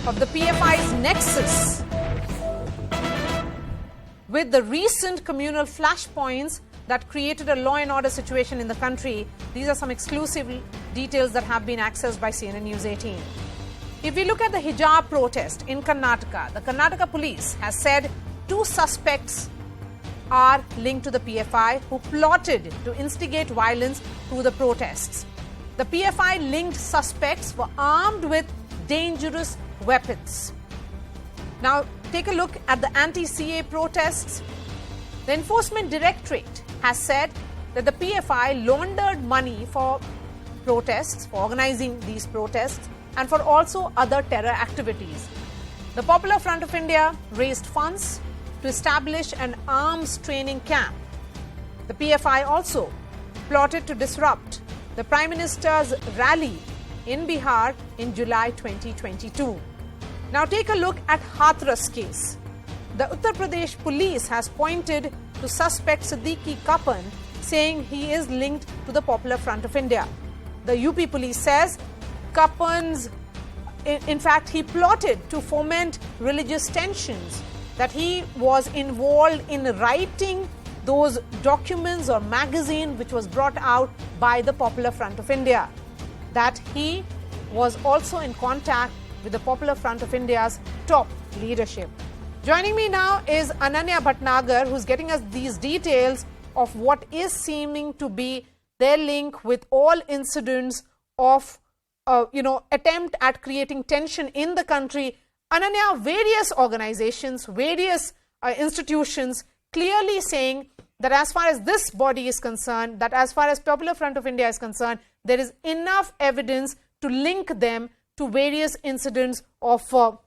of the PFI's Nexus with the recent communal flashpoints that created a law and order situation in the country. These are some exclusive details that have been accessed by CNN News18. If we look at the hijab protest in Karnataka, the Karnataka police has said 2 suspects are linked to the PFI who plotted to instigate violence through the protests. The PFI-linked suspects were armed with dangerous weapons. Now, take a look at the anti-CA protests. The Enforcement Directorate has said that the PFI laundered money for protests, for organizing these protests, and for also other terror activities. The Popular Front of India raised funds to establish an arms training camp. The PFI also plotted to disrupt the Prime Minister's rally in Bihar in July 2022. Now take a look at Hathras case. The Uttar Pradesh police has pointed to suspect Siddiqui Kapan, saying he is linked to the Popular Front of India. The UP police says Kapan's, in fact, he plotted to foment religious tensions, that he was involved in writing those documents or magazine which was brought out by the Popular Front of India, that he was also in contact with the Popular Front of India's top leadership. Joining me now is Ananya Bhatnagar, who's getting us these details of what is seeming to be their link with all incidents of attempt at creating tension in the country. Ananya, various organizations, various institutions clearly saying that as far as this body is concerned, that as far as Popular Front of India is concerned, there is enough evidence to link them to various incidents of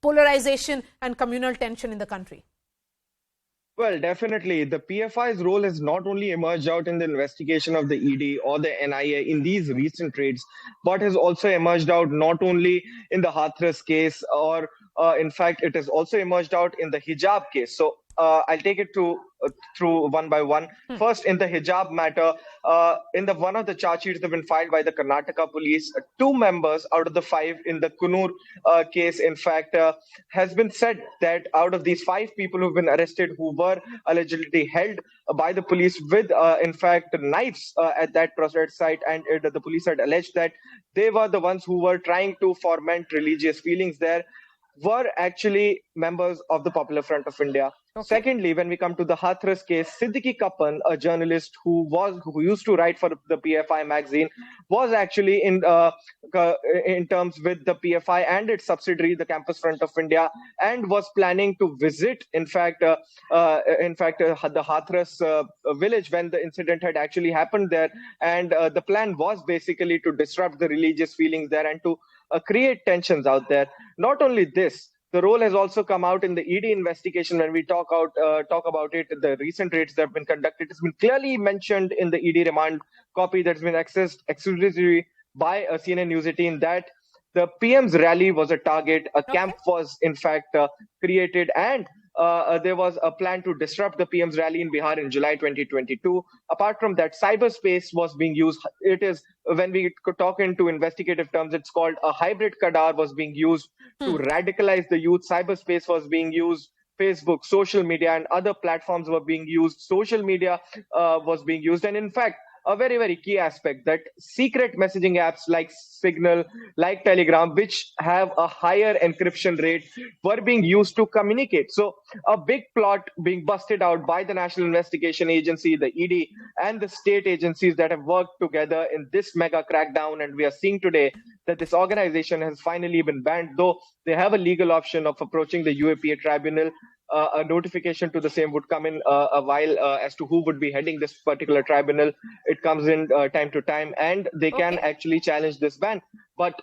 polarization and communal tension in the country. Well, definitely. The PFI's role has not only emerged out in the investigation of the ED or the NIA in these recent raids, but has also emerged out not only in the Hathras case, or in fact, it has also emerged out in the hijab case. So I'll take it through one by one. First, in the hijab matter, one of the charge sheets that have been filed by the Karnataka police, 2 members out of the 5 in the Kunur case, in fact, has been said that out of these 5 people who've been arrested, who were allegedly held by the police with, in fact, knives at that protest site, and the police had alleged that they were the ones who were trying to foment religious feelings there, were actually members of the Popular Front of India. Okay. Secondly, when we come to the Hathras case, Siddiqui Kapan, a journalist who used to write for the PFI magazine, was actually in terms with the PFI and its subsidiary, the Campus Front of India, and was planning to visit, the Hathras village when the incident had actually happened there. And the plan was basically to disrupt the religious feelings there and to create tensions out there. Not only this, the role has also come out in the ED investigation. When we talk about it, the recent raids that have been conducted, it's been clearly mentioned in the ED remand copy that's been accessed exclusively by CNN News18 that the PM's rally was a target. A camp was in fact created, and there was a plan to disrupt the PM's rally in Bihar in July 2022. Apart from that, cyberspace was being used. It is, when we talk into investigative terms, it's called a hybrid cadar was being used to radicalize the youth. Cyberspace was being used. Facebook, social media, and other platforms were being used. Social media was being used. And in fact, a very, very key aspect, that secret messaging apps like Signal, like Telegram, which have a higher encryption rate, were being used to communicate. So a big plot being busted out by the National Investigation Agency, the ED, and the state agencies that have worked together in this mega crackdown. And we are seeing today that this organization has finally been banned, though they have a legal option of approaching the UAPA tribunal. A notification to the same would come in a while as to who would be heading this particular tribunal. It comes in time to time, and they can actually challenge this ban. But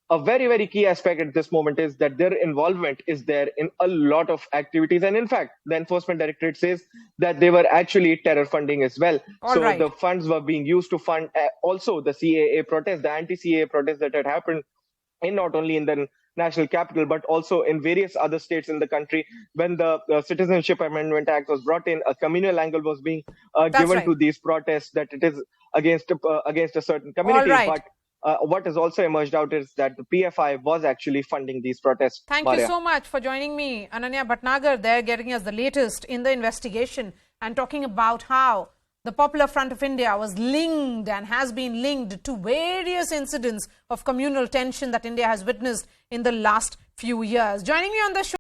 a very, very key aspect at this moment is that their involvement is there in a lot of activities. And in fact, the Enforcement Directorate says that they were actually terror funding as well. The funds were being used to fund also the CAA protest, the anti-CAA protest that had happened in not only in the national capital, but also in various other states in the country. When the Citizenship Amendment Act was brought in, a communal angle was being given to these protests, that it is against a certain community. But what has also emerged out is that the PFI was actually funding these protests. Thank you so much for joining me, Ananya Bhatnagar, there getting us the latest in the investigation and talking about how the Popular Front of India was linked and has been linked to various incidents of communal tension that India has witnessed in the last few years. Joining me on the show